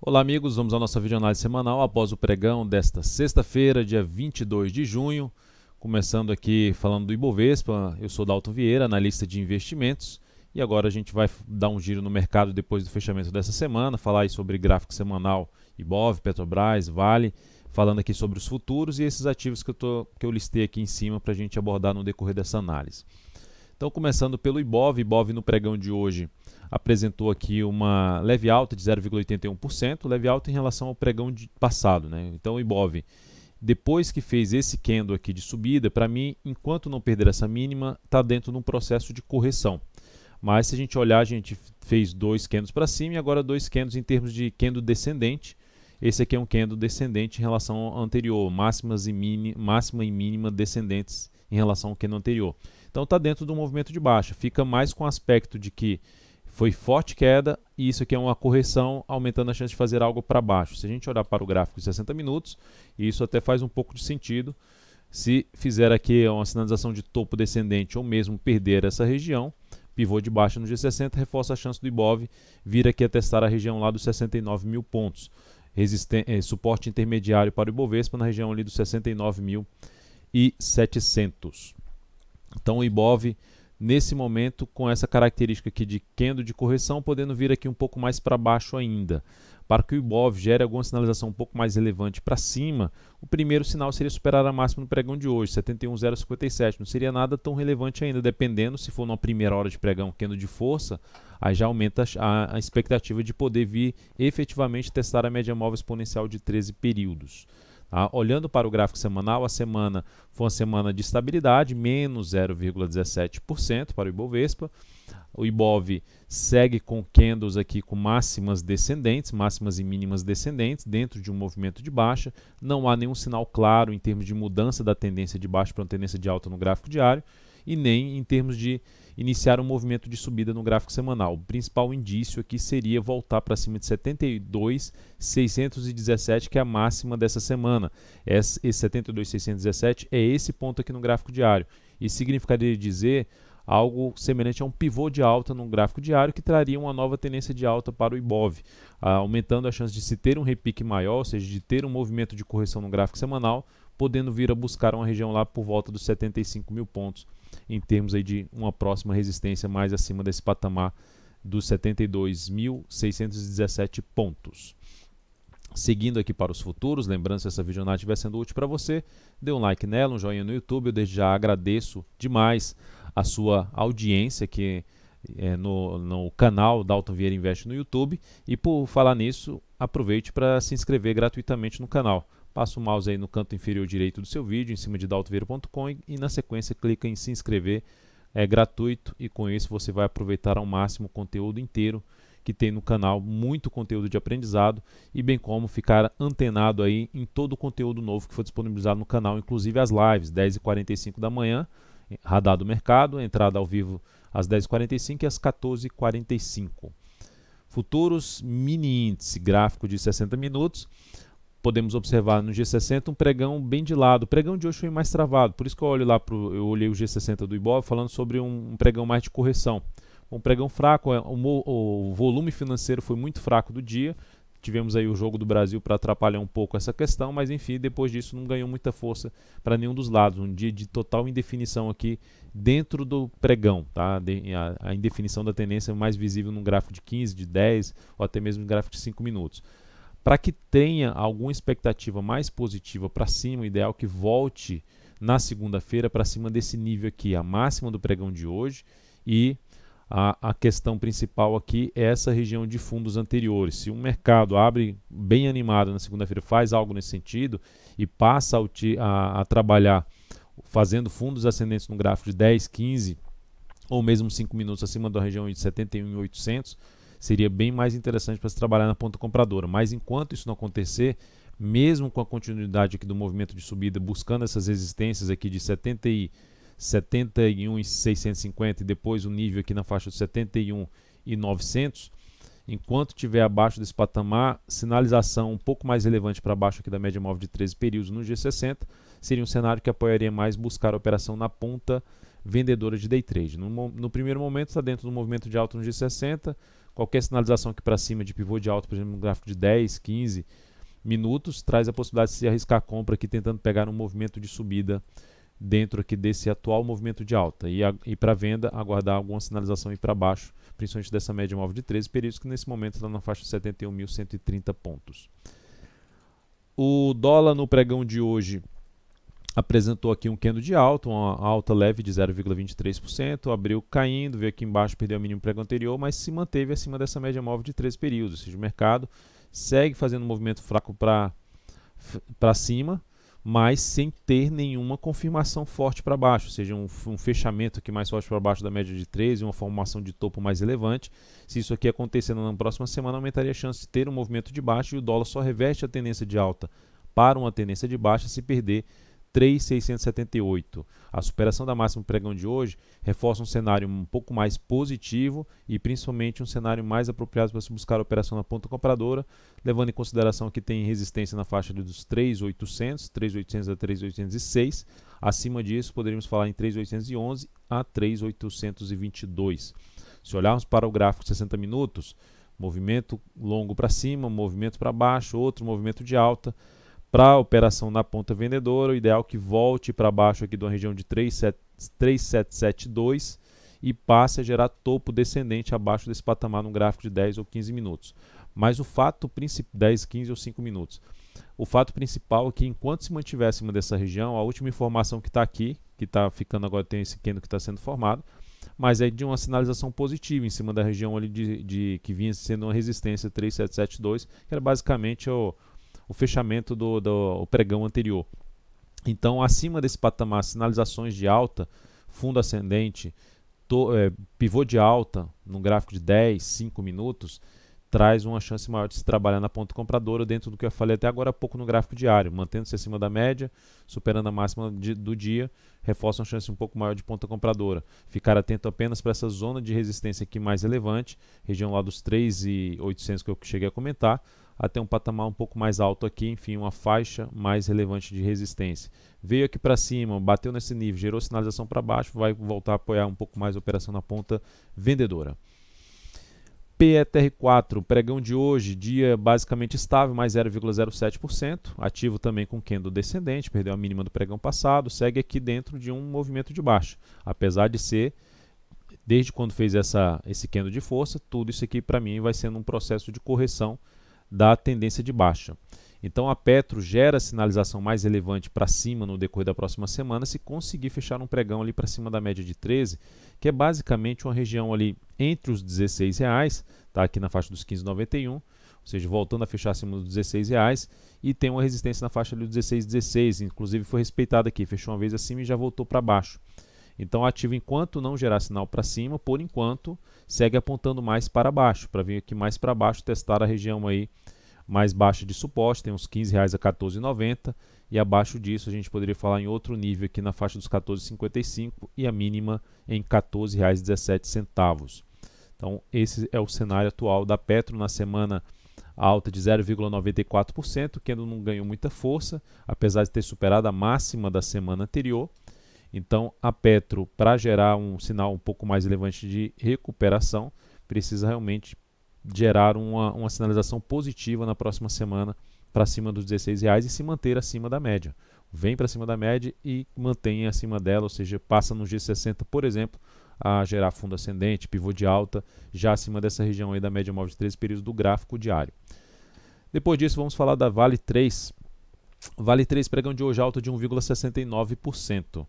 Olá amigos, vamos à nossa videoanálise semanal após o pregão desta sexta-feira, dia 22 de junho. Começando aqui falando do Ibovespa, eu sou Dalton Vieira, analista de investimentos. E agora a gente vai dar um giro no mercado depois do fechamento dessa semana, falar aí sobre gráfico semanal Ibov, Petrobras, Vale, falando aqui sobre os futuros e esses ativos que eu listei aqui em cima para a gente abordar no decorrer dessa análise. Então, começando pelo Ibov, Ibov no pregão de hoje apresentou aqui uma leve alta de 0,81%, leve alta em relação ao pregão passado, né? Então, o Ibov, depois que fez esse candle aqui de subida, para mim, enquanto não perder essa mínima, está dentro de um processo de correção. Mas se a gente olhar, a gente fez dois candles para cima e agora dois candles em termos de candle descendente. Esse aqui é um candle descendente em relação ao anterior, máxima e mínima descendentes em relação ao candle anterior. Então está dentro do movimento de baixa, fica mais com o aspecto de que foi forte queda e isso aqui é uma correção, aumentando a chance de fazer algo para baixo. Se a gente olhar para o gráfico de 60 minutos, isso até faz um pouco de sentido. Se fizer aqui uma sinalização de topo descendente ou mesmo perder essa região, pivô de baixa no G60, reforça a chance do Ibov vir aqui a testar a região lá dos 69 mil pontos. Suporte intermediário para o Ibovespa na região ali dos 69.700. Então o Ibov, nesse momento, com essa característica aqui de candle de correção, podendo vir aqui um pouco mais para baixo ainda. Para que o Ibov gere alguma sinalização um pouco mais relevante para cima, o primeiro sinal seria superar a máxima no pregão de hoje, 71,057. Não seria nada tão relevante ainda, dependendo, se for numa primeira hora de pregão candle de força, aí já aumenta a expectativa de poder vir efetivamente testar a média móvel exponencial de 13 períodos. Olhando para o gráfico semanal, a semana foi uma semana de estabilidade, menos 0,17% para o Ibovespa. O Ibov segue com candles aqui com máximas descendentes, máximas e mínimas descendentes, dentro de um movimento de baixa. Não há nenhum sinal claro em termos de mudança da tendência de baixa para uma tendência de alta no gráfico diário, e nem em termos de iniciar um movimento de subida no gráfico semanal. O principal indício aqui seria voltar para cima de 72.617, que é a máxima dessa semana. Esse 72.617 é esse ponto aqui no gráfico diário. Isso significaria dizer algo semelhante a um pivô de alta no gráfico diário que traria uma nova tendência de alta para o Ibov, aumentando a chance de se ter um repique maior, ou seja, de ter um movimento de correção no gráfico semanal, podendo vir a buscar uma região lá por volta dos 75 mil pontos, em termos aí de uma próxima resistência mais acima desse patamar dos 72.617 pontos. Seguindo aqui para os futuros, lembrando, se essa videoanálise estiver sendo útil para você, dê um like nela, um joinha no YouTube. Eu desde já agradeço demais a sua audiência aqui no canal Dalton Vieira Investe no YouTube. E por falar nisso, aproveite para se inscrever gratuitamente no canal. Passa o mouse aí no canto inferior direito do seu vídeo, em cima de daltonvieira.com, e na sequência clica em se inscrever. É gratuito e com isso você vai aproveitar ao máximo o conteúdo inteiro que tem no canal, muito conteúdo de aprendizado, e bem como ficar antenado aí em todo o conteúdo novo que for disponibilizado no canal, inclusive as lives, 10h45 da manhã, Radar do Mercado, entrada ao vivo às 10h45 e às 14h45. Futuros, mini índice gráfico de 60 minutos. Podemos observar no G60 um pregão bem de lado. O pregão de hoje foi mais travado, por isso que eu olhei o G60 do Ibov falando sobre um pregão mais de correção. Um pregão fraco, o volume financeiro foi muito fraco do dia. Tivemos aí o Jogo do Brasil para atrapalhar um pouco essa questão, mas enfim, depois disso não ganhou muita força para nenhum dos lados. Um dia de total indefinição aqui dentro do pregão. Tá? A indefinição da tendência é mais visível num gráfico de 15, de 10 ou até mesmo no gráfico de 5 minutos. Para que tenha alguma expectativa mais positiva para cima, o ideal é que volte na segunda-feira para cima desse nível aqui, a máxima do pregão de hoje, e a questão principal aqui é essa região de fundos anteriores. Se um mercado abre bem animado na segunda-feira, faz algo nesse sentido e passa a trabalhar fazendo fundos ascendentes no gráfico de 10, 15 ou mesmo 5 minutos acima da região de 71.800, seria bem mais interessante para se trabalhar na ponta compradora. Mas enquanto isso não acontecer, mesmo com a continuidade aqui do movimento de subida, buscando essas resistências aqui de 71.650 e depois o nível aqui na faixa de 71.900, enquanto estiver abaixo desse patamar, sinalização um pouco mais relevante para baixo aqui da média móvel de 13 períodos no G60, seria um cenário que apoiaria mais buscar a operação na ponta vendedora de day trade. No primeiro momento está dentro do movimento de alta no G60, Qualquer sinalização aqui para cima de pivô de alta, por exemplo, no gráfico de 10, 15 minutos, traz a possibilidade de se arriscar a compra aqui tentando pegar um movimento de subida dentro aqui desse atual movimento de alta. E para venda, aguardar alguma sinalização para baixo, principalmente dessa média móvel de 13 períodos, que nesse momento está na faixa de 71.130 pontos. O dólar no pregão de hoje apresentou aqui um candle de alta, uma alta leve de 0,23%, abriu caindo, veio aqui embaixo, perdeu o mínimo pregão anterior, mas se manteve acima dessa média móvel de 13 períodos, ou seja, o mercado segue fazendo um movimento fraco para cima, mas sem ter nenhuma confirmação forte para baixo, ou seja, um fechamento aqui mais forte para baixo da média de 13, uma formação de topo mais relevante. Se isso aqui acontecendo na próxima semana, aumentaria a chance de ter um movimento de baixa e o dólar só reveste a tendência de alta para uma tendência de baixa se perder 3.678. A superação da máxima do pregão de hoje reforça um cenário um pouco mais positivo e principalmente um cenário mais apropriado para se buscar a operação na ponta compradora, levando em consideração que tem resistência na faixa dos 3.800, 3.800 a 3.806. Acima disso, poderíamos falar em 3.811 a 3.822. Se olharmos para o gráfico de 60 minutos, movimento longo para cima, movimento para baixo, outro movimento de alta. Para a operação na ponta vendedora, o ideal é que volte para baixo aqui de uma região de 3.772 e passe a gerar topo descendente abaixo desse patamar no gráfico de 10 ou 15 minutos. Mas o fato principal, 10, 15 ou 5 minutos. O fato principal é que enquanto se mantiver acima dessa região, a última informação que está aqui, que está ficando agora, tem esse candle que está sendo formado, mas é de uma sinalização positiva em cima da região ali que vinha sendo uma resistência 3.772, que era basicamente o fechamento do pregão anterior. Então, acima desse patamar, sinalizações de alta, fundo ascendente, pivô de alta, no gráfico de 10, 5 minutos, traz uma chance maior de se trabalhar na ponta compradora dentro do que eu falei até agora há pouco no gráfico diário, mantendo-se acima da média, superando a máxima do dia, reforça uma chance um pouco maior de ponta compradora. Ficar atento apenas para essa zona de resistência aqui mais relevante, região lá dos 3.800 que eu cheguei a comentar, até um patamar um pouco mais alto aqui, enfim, uma faixa mais relevante de resistência. Veio aqui para cima, bateu nesse nível, gerou sinalização para baixo, vai voltar a apoiar um pouco mais a operação na ponta vendedora. PETR4, pregão de hoje, dia basicamente estável, mais 0,07%, ativo também com candle descendente, perdeu a mínima do pregão passado, segue aqui dentro de um movimento de baixa, apesar de ser, desde quando fez esse candle de força, tudo isso aqui para mim vai sendo um processo de correção da tendência de baixa. Então a Petro gera sinalização mais relevante para cima no decorrer da próxima semana se conseguir fechar um pregão ali para cima da média de 13, que é basicamente uma região ali entre os R$16, tá aqui na faixa dos 15,91, ou seja, voltando a fechar acima dos R$16 e tem uma resistência na faixa ali dos 16,16, inclusive foi respeitada aqui, fechou uma vez acima e já voltou para baixo. Então ativo enquanto não gerar sinal para cima, por enquanto segue apontando mais para baixo, para vir aqui mais para baixo testar a região aí mais baixa de suporte, tem uns R$15 a R$14,90 e abaixo disso a gente poderia falar em outro nível aqui na faixa dos R$14,55 e a mínima em R$14,17. Então esse é o cenário atual da Petro na semana alta de 0,94%, que ainda não ganhou muita força, apesar de ter superado a máxima da semana anterior. Então a Petro, para gerar um sinal um pouco mais relevante de recuperação, precisa realmente gerar uma sinalização positiva na próxima semana para cima dos R$16 e se manter acima da média. Vem para cima da média e mantém acima dela, ou seja, passa no G60, por exemplo, a gerar fundo ascendente, pivô de alta, já acima dessa região aí da média móvel de 13 períodos do gráfico diário. Depois disso, vamos falar da Vale 3. Vale 3 pregão de hoje alta de 1,69%.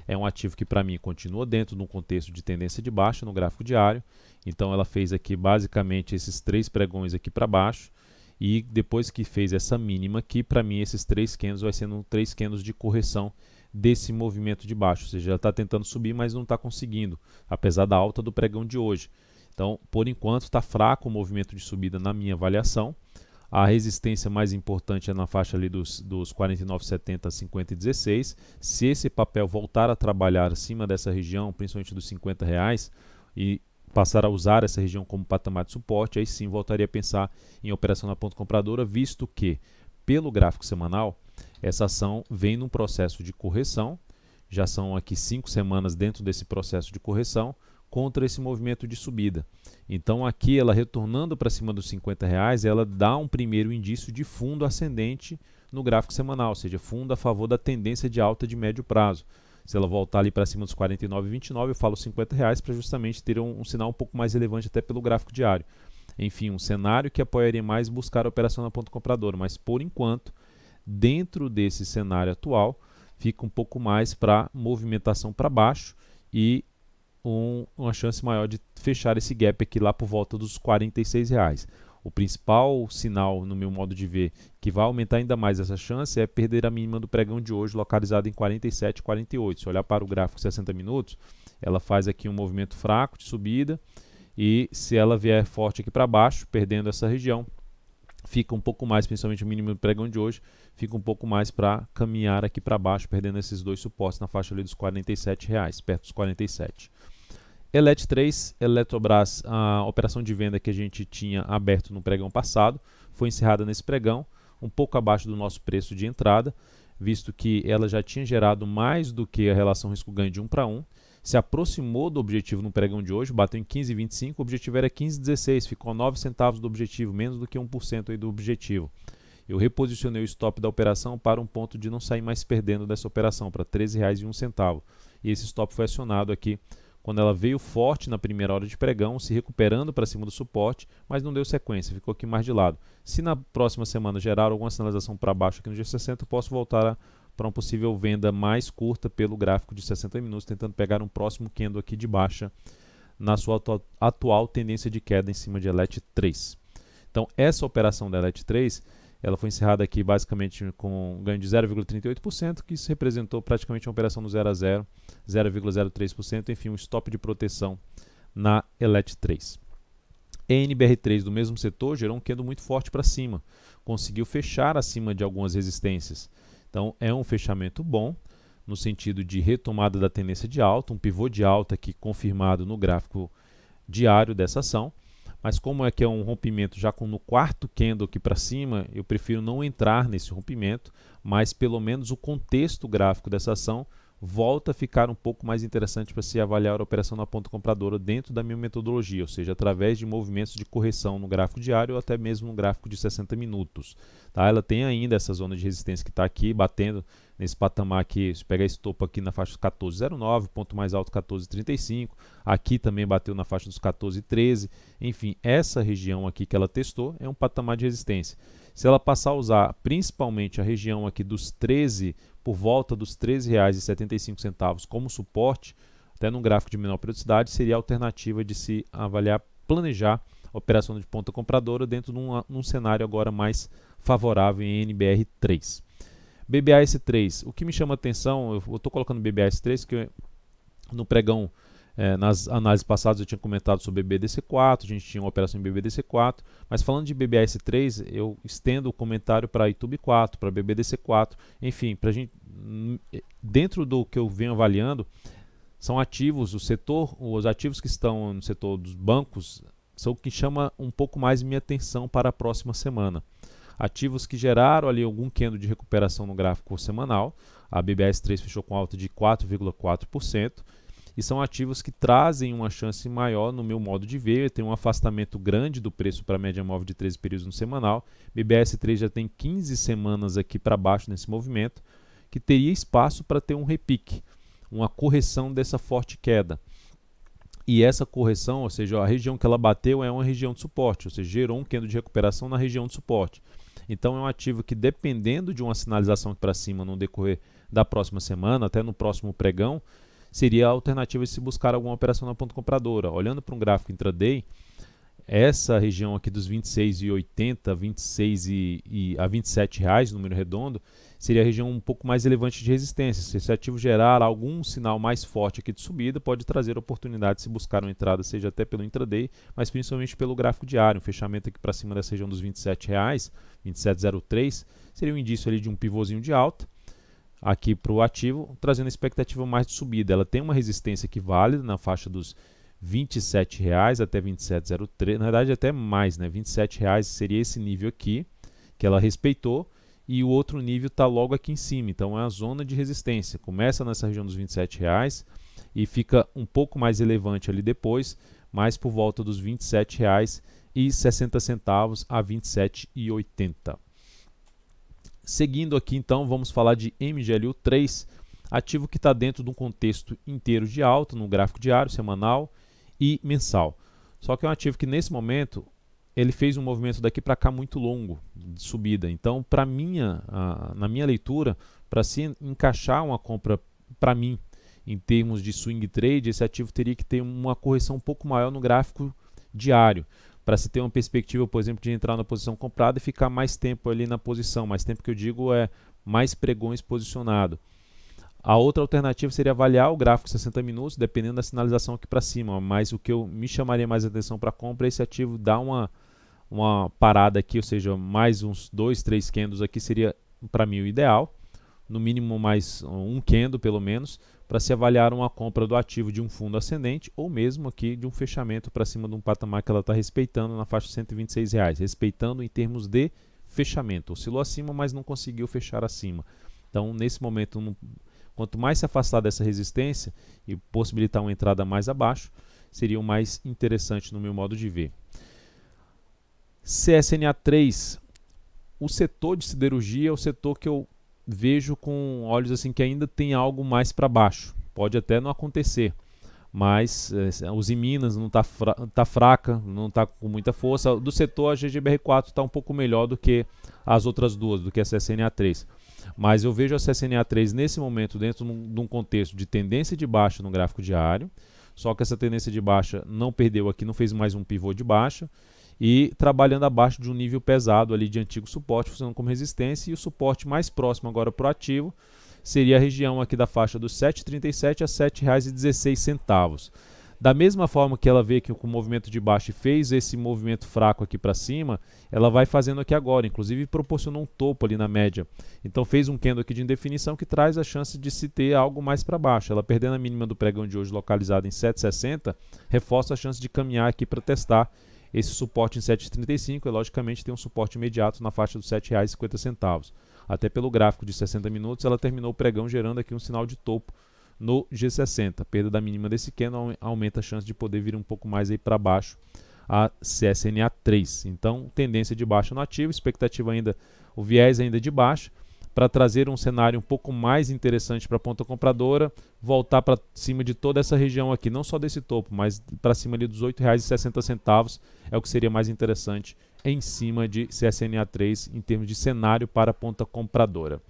É um ativo que para mim continua dentro de um contexto de tendência de baixa no gráfico diário. Então ela fez aqui basicamente esses 3 pregões aqui para baixo e depois que fez essa mínima aqui, para mim esses 3 candles vai sendo 3 candles de correção desse movimento de baixo, ou seja, ela está tentando subir, mas não está conseguindo, apesar da alta do pregão de hoje. Então, por enquanto, está fraco o movimento de subida na minha avaliação. A resistência mais importante é na faixa ali dos 49,70 a 50,16. Se esse papel voltar a trabalhar acima dessa região, principalmente dos R$50, e passar a usar essa região como patamar de suporte, aí sim voltaria a pensar em operação na ponta compradora, visto que, pelo gráfico semanal, essa ação vem num processo de correção, já são aqui 5 semanas dentro desse processo de correção, contra esse movimento de subida. Então aqui ela retornando para cima dos R$50, ela dá um primeiro indício de fundo ascendente no gráfico semanal, ou seja, fundo a favor da tendência de alta de médio prazo. Se ela voltar ali para cima dos 49,29, eu falo R$50 para justamente ter um sinal um pouco mais relevante até pelo gráfico diário. Enfim, um cenário que apoiaria mais buscar a operação na ponta compradora, mas por enquanto, dentro desse cenário atual, fica um pouco mais para movimentação para baixo e uma chance maior de fechar esse gap aqui lá por volta dos R$46. O principal sinal, no meu modo de ver, que vai aumentar ainda mais essa chance é perder a mínima do pregão de hoje, localizada em 47,48. Se olhar para o gráfico 60 minutos, ela faz aqui um movimento fraco de subida e se ela vier forte aqui para baixo, perdendo essa região, fica um pouco mais, principalmente o mínimo do pregão de hoje, fica um pouco mais para caminhar aqui para baixo, perdendo esses dois suportes na faixa ali dos R$47, perto dos 47. Elet3, Eletrobras, a operação de venda que a gente tinha aberto no pregão passado, foi encerrada nesse pregão, um pouco abaixo do nosso preço de entrada, visto que ela já tinha gerado mais do que a relação risco-ganho de 1 para 1, se aproximou do objetivo no pregão de hoje, bateu em 15,25, o objetivo era 15,16, ficou 9 centavos do objetivo, menos do que 1% aí do objetivo. Eu reposicionei o stop da operação para um ponto de não sair mais perdendo dessa operação, para R$13,01. E esse stop foi acionado aqui quando ela veio forte na primeira hora de pregão, se recuperando para cima do suporte, mas não deu sequência, ficou aqui mais de lado. Se na próxima semana gerar alguma sinalização para baixo aqui no G60, eu posso voltar para uma possível venda mais curta pelo gráfico de 60 minutos, tentando pegar um próximo candle aqui de baixa na sua atual tendência de queda em cima de Elet3. Então essa operação da Elet3, ela foi encerrada aqui basicamente com um ganho de 0,38%, que isso representou praticamente uma operação no 0 a 0, 0,03%, enfim, um stop de proteção na Elet3. NBR3 do mesmo setor gerou um candle muito forte para cima, conseguiu fechar acima de algumas resistências. Então é um fechamento bom, no sentido de retomada da tendência de alta, um pivô de alta aqui confirmado no gráfico diário dessa ação. Mas como é que é um rompimento já no quarto candle aqui para cima, eu prefiro não entrar nesse rompimento, mas pelo menos o contexto gráfico dessa ação volta a ficar um pouco mais interessante para se avaliar a operação na ponta compradora dentro da minha metodologia, ou seja, através de movimentos de correção no gráfico diário ou até mesmo no gráfico de 60 minutos. Tá? Ela tem ainda essa zona de resistência que está aqui, batendo nesse patamar aqui, se pegar esse topo aqui na faixa dos 14,09, ponto mais alto 14,35, aqui também bateu na faixa dos 14,13, enfim, essa região aqui que ela testou é um patamar de resistência. Se ela passar a usar principalmente a região aqui dos 13, por volta dos R$13,75 como suporte, até num gráfico de menor periodicidade, seria a alternativa de se avaliar, planejar a operação de ponta compradora dentro de num cenário agora mais favorável em NBR3. BBAS3, o que me chama a atenção, eu estou colocando BBAS3, que no pregão, nas análises passadas eu tinha comentado sobre BBDC4, a gente tinha uma operação em BBDC4, mas falando de BBAS3, eu estendo o comentário para ITUB4, para BBDC4, enfim, para a gente, dentro do que eu venho avaliando, são ativos, os ativos que estão no setor dos bancos, são o que chama um pouco mais minha atenção para a próxima semana. Ativos que geraram ali algum candle de recuperação no gráfico semanal, a BBAS3 fechou com alta de 4,4%, e são ativos que trazem uma chance maior no meu modo de ver, tem um afastamento grande do preço para a média móvel de 13 períodos no semanal, BBAS3 já tem 15 semanas aqui para baixo nesse movimento, que teria espaço para ter um repique, uma correção dessa forte queda. E essa correção, ou seja, a região que ela bateu é uma região de suporte, ou seja, gerou um candle de recuperação na região de suporte. Então é um ativo que, dependendo de uma sinalização para cima no decorrer da próxima semana, até no próximo pregão, seria a alternativa de se buscar alguma operação na ponta compradora. Olhando para um gráfico intraday, essa região aqui dos 26,80, 26 a 27 reais, número redondo, seria a região um pouco mais relevante de resistência. Se esse ativo gerar algum sinal mais forte aqui de subida, pode trazer a oportunidade de se buscar uma entrada, seja até pelo intraday, mas principalmente pelo gráfico diário. Um fechamento aqui para cima dessa região dos 27 reais, 27,03, seria um indício ali de um pivôzinho de alta aqui para o ativo, trazendo a expectativa mais de subida. Ela tem uma resistência aqui válida na faixa dos R$27 até 27,03, na verdade até mais, né? R$27 seria esse nível aqui que ela respeitou, e o outro nível está logo aqui em cima, então é a zona de resistência. Começa nessa região dos R$27 e fica um pouco mais relevante ali depois, mais por volta dos R$ 27,60 a R$ 27,80. Seguindo aqui então, vamos falar de MGLU3, ativo que está dentro de um contexto inteiro de alta no gráfico diário, semanal e mensal. Só que é um ativo que nesse momento ele fez um movimento daqui para cá muito longo de subida. Então, na minha leitura, para se encaixar uma compra para mim em termos de swing trade, esse ativo teria que ter uma correção um pouco maior no gráfico diário, para se ter uma perspectiva, por exemplo, de entrar na posição comprada e ficar mais tempo ali na posição. Mais tempo que eu digo é mais pregões posicionado. A outra alternativa seria avaliar o gráfico 60 minutos, dependendo da sinalização aqui para cima. Mas o que me chamaria mais atenção para compra é esse ativo dar uma parada aqui, ou seja, mais uns 2, 3 candles aqui seria para mim o ideal. No mínimo mais um candle pelo menos, para se avaliar uma compra do ativo de um fundo ascendente ou mesmo aqui de um fechamento para cima de um patamar que ela está respeitando na faixa de R$ 126, respeitando em termos de fechamento. Oscilou acima, mas não conseguiu fechar acima. Então, nesse momento, quanto mais se afastar dessa resistência e possibilitar uma entrada mais abaixo, seria o mais interessante no meu modo de ver. CSNA3, o setor de siderurgia é o setor que eu vejo com olhos assim que ainda tem algo mais para baixo. Pode até não acontecer, mas os Minas não tá fraca, não está com muita força. Do setor, a GGBR4 está um pouco melhor do que as outras duas, do que a CSNA3. Mas eu vejo a CSNA3 nesse momento dentro de um contexto de tendência de baixa no gráfico diário, só que essa tendência de baixa não perdeu aqui, não fez mais um pivô de baixa, e trabalhando abaixo de um nível pesado ali de antigo suporte, funcionando como resistência, e o suporte mais próximo agora para o ativo seria a região aqui da faixa dos R$ 7,37 a R$ 7,16. Da mesma forma que ela vê que com o movimento de baixa fez esse movimento fraco aqui para cima, ela vai fazendo aqui agora, inclusive proporcionou um topo ali na média. Então fez um candle aqui de indefinição que traz a chance de se ter algo mais para baixo. Ela perdendo a mínima do pregão de hoje localizada em 7,60, reforça a chance de caminhar aqui para testar esse suporte em 7,35 e logicamente tem um suporte imediato na faixa dos R$ 7,50. Até pelo gráfico de 60 minutos ela terminou o pregão gerando aqui um sinal de topo no G60. A perda da mínima desse candle aumenta a chance de poder vir um pouco mais aí para baixo a CSNA3. Então tendência de baixa no ativo, expectativa ainda, o viés ainda de baixa, para trazer um cenário um pouco mais interessante para a ponta compradora, voltar para cima de toda essa região aqui, não só desse topo, mas para cima ali dos R$ 8,60 é o que seria mais interessante em cima de CSNA3 em termos de cenário para a ponta compradora.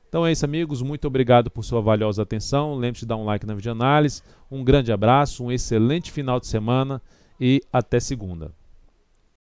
Então é isso, amigos, muito obrigado por sua valiosa atenção, lembre-se de dar um like na videoanálise, um grande abraço, um excelente final de semana e até segunda.